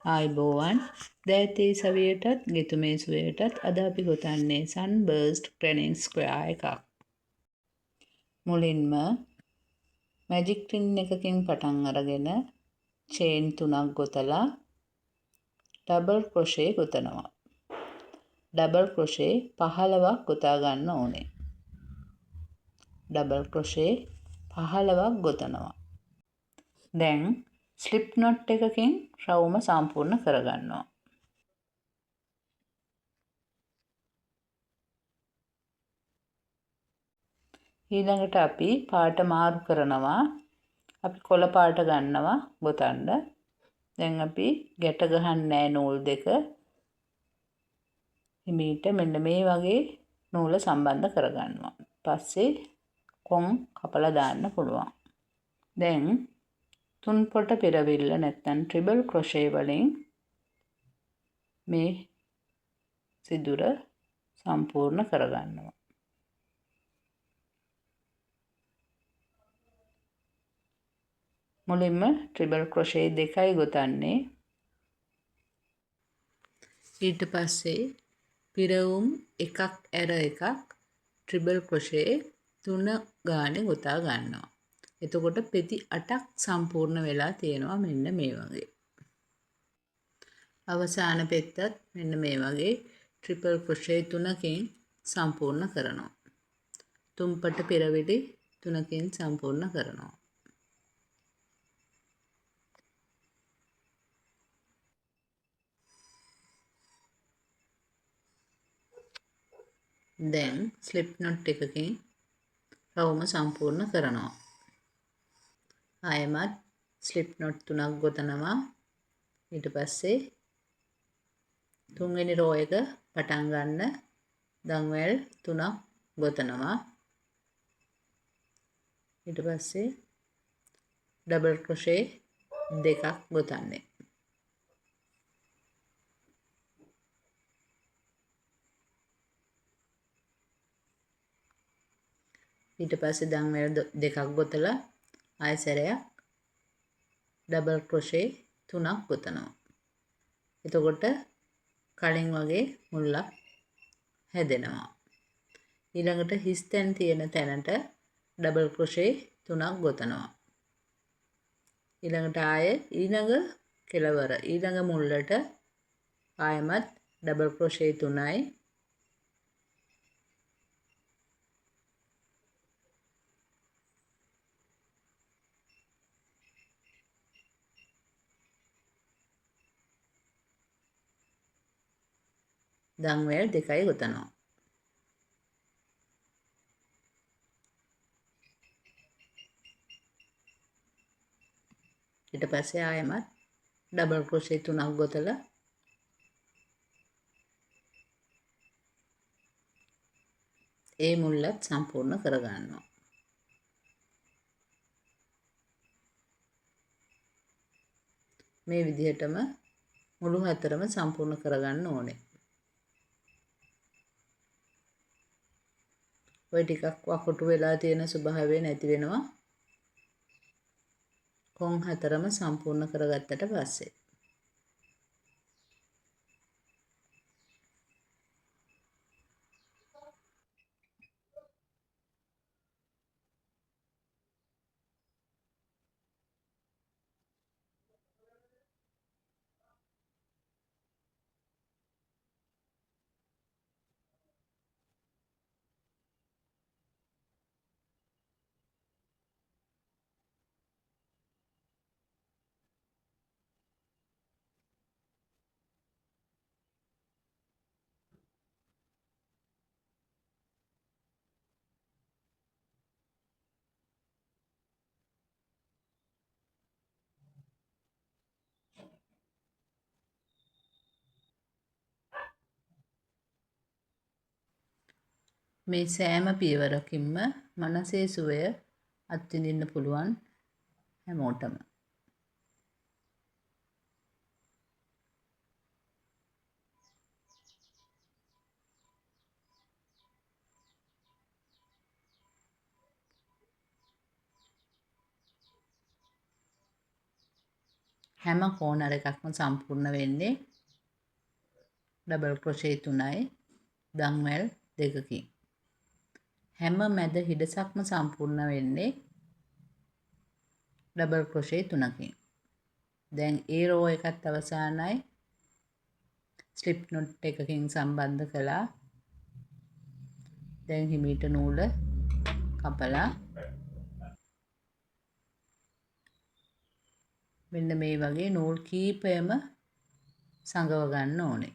ආයිබෝවන් දැතේ සවියටත් ගෙතුමේ සුවයටත් අද අපි ගොතන්නේ සන්බර්ස්ට් ට්‍රෙනින් ස්ක්වයා එකක්. මුලින්ම මැජික් රින් එකකින් පටන් අරගෙන චේන් 3ක් ගොතලා ඩබල් ක්‍රොෂේ ගොතනවා. ඩබල් ක්‍රොෂේ 15ක් ගොතා ගන්න ඕනේ. ඩබල් ක්‍රොෂේ 15ක් ගොතනවා. දැන් ස්ලිප් නොට් එකකින් රවුම සම්පූර්ණ කරගන්නවා. ඊළඟට අපි පාට මාරු කරනවා. අපි කොළ පාට ගන්නවා ගොතන්න. දැන් අපි ගැට ගහන්නේ නූල් දෙක. හිමීට මෙන්න මේ වගේ නූල සම්බන්ධ කරගන්නවා. පස්සේ කොන් කපලා දාන්න පුළුවන්. දැන් තුන් පොට පෙරවිල්ල නැත්නම් ට්‍රිබල් ක්‍රොෂේ වලින් මේ සිදුර සම්පූර්ණ කරගන්නවා. මුලින්ම ට්‍රිබල් ක්‍රොෂේ 2යි ගොතන්නේ. ඊට පස්සේ පිරවුම් එකක් ඇර එකක් ට්‍රිබල් ක්‍රොෂේ 3 ගානේ ගොතා ගන්නවා. එතකොට පෙති 8ක් සම්පූර්ණ වෙලා තියෙනවා මෙන්න මේ වගේ. අවසාන පෙත්තත් මෙන්න මේ වගේ ට්‍රිපල් ක්‍රොෂේ 3කින් සම්පූර්ණ කරනවා. තුම්පට පෙරවිලි 3කින් සම්පූර්ණ කරනවා. දැන් ස්ලිප් නොට් එකකින් රවුම සම්පූර්ණ කරනවා. ආයෙමත් ස්ලිප් නොට් 3ක් ගොතනවා. ඊට පස්සේ තුන්වෙනි රෝ එක පටන් ගන්න දන්වැල් 3ක් ගොතනවා. ඊට පස්සේ ඩබල් ක්‍රොෂේ 2ක් ගොතන්නේ. ඊට පස්සේ දන්වැල් 2ක් ගොතලා ආයෙ සැරයක් ඩබල් ක්‍රොෂේ 3ක් ගොතනවා. එතකොට කලින් වගේ මුල්ලක් හැදෙනවා. ඊළඟට හිස් තැන් තියෙන තැනට ඩබල් ක්‍රොෂේ 3ක් ගොතනවා. ඊළඟට ආයෙ ඊළඟ කෙළවර ඊළඟ මුල්ලට ආයෙමත් ඩබල් ක්‍රොෂේ 3යි. දන්වැල් 2යි ගොතනවා. ඊට පස්සේ ආයෙමත් ඩබල් ක්‍රොෂේ 3ක් ගොතලා ඒ මුල්ලත් සම්පූර්ණ කරගන්නවා. මේ විදිහටම මුළු හතරම සම්පූර්ණ කරගන්න ඕනේ. ඔය ටිකක් වකුටු වෙලා තියෙන ස්වභාවය නැති වෙනවා. කොන් හතරම සම්පූර්ණ කරගත්තට පස්සේ මේ සෑම පියවරකින්ම මනසේ සුවය අත්විඳින්න පුළුවන් හැමෝටම. හැම කෝනර් එකක්ම සම්පූර්ණ වෙන්නේ ඩබල් ක්‍රොෂේ 3යි දන්වැල් 2කින්. හැම මැද හිඩසක්ම සම්පූර්ණ වෙන්නේ ඩබල් ක්‍රොෂේ 3කින්. දැන් ඒ රෝ එකත් අවසానයි. ස්ලිප් නොට් එකකින් සම්බන්ධ කළා. දැන් හිමීට නූල කපලා මෙන්න මේ වගේ නූල් කීපයම සංගව ගන්න ඕනේ.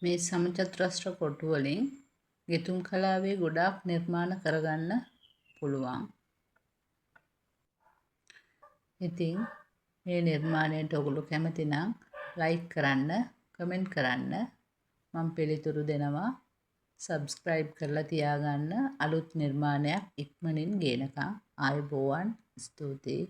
මේ සමචතුරස්‍ර කොටු වලින් ගෙතුම් කලාවේ ගොඩාක් නිර්මාණ කරගන්න පුළුවන්. ඉතින් මේ නිර්මාණයට ඔයගොල්ලෝ කැමති නම් ලයික් කරන්න, කමෙන්ට් කරන්න. මම පිළිතුරු දෙනවා. සබ්ස්ක්‍රයිබ් කරලා තියාගන්න අලුත් නිර්මාණයක් ඉක්මනින් ගේනකම්. ආයුබෝවන්. ස්තුතියි.